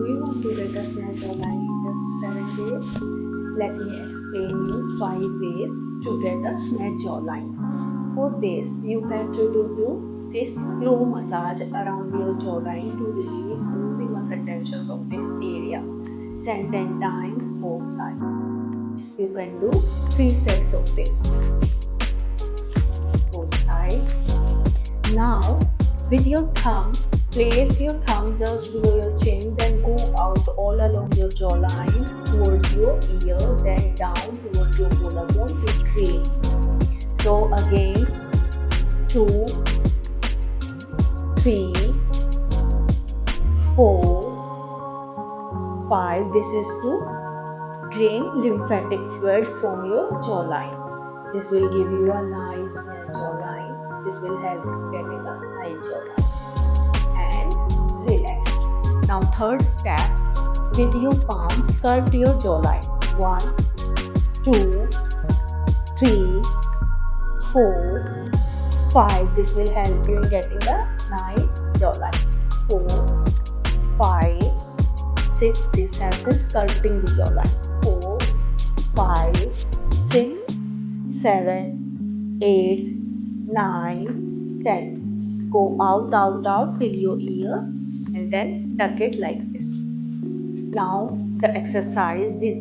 Do you want to get a snatch jawline in just 7 days? Let me explain you 5 ways to get a snatch jawline. For this, you have to do this slow massage around your jawline to release all the muscle tensions of this area 10 times both sides. You can do 3 sets of this both sides. Now, with your thumb, place your thumb just below your chin, then go out all along your jawline towards your ear, then down towards your collarbone to 3. So again, 2, 3, 4, 5. This is to drain lymphatic fluid from your jawline. This will give you a nice jawline. This will help you getting a high jawline. And relax. Now third step, with your palm sculpt your jawline. 1, 2, 3, 4, 5. This will help you in getting a nice jawline. 4, 5, 6. This helps in sculpting the jawline. 4, 5, 6, 7, 8, 9, 10. Go out till your ear and then tuck it like this. Now the exercise, we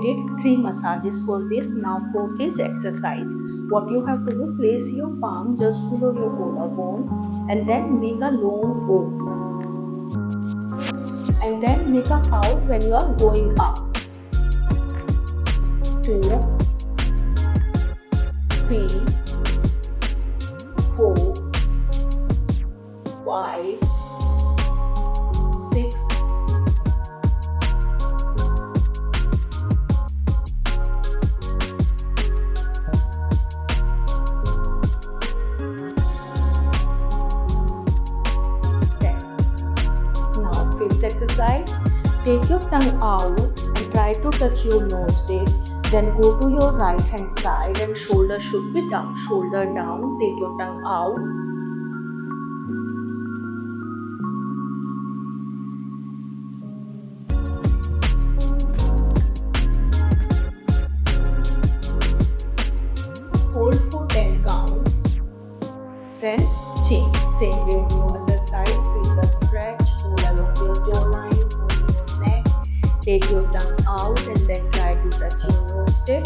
did 3 massages for this. Now for this exercise, what you have to do, place your palm just below your collarbone and then make a long O. And then make a count when you are going up. 2, 3, 4, 5, 6, 10. Now fifth exercise, take your tongue out and try to touch your nose tip. Then go to your right hand side and shoulder should be down. Shoulder down, take your tongue out. Hold for 10 counts. Then change. Same way on your other side. Feel the stretch all along your jawline, on your neck. Take your tongue out and then try to touch your nose tip.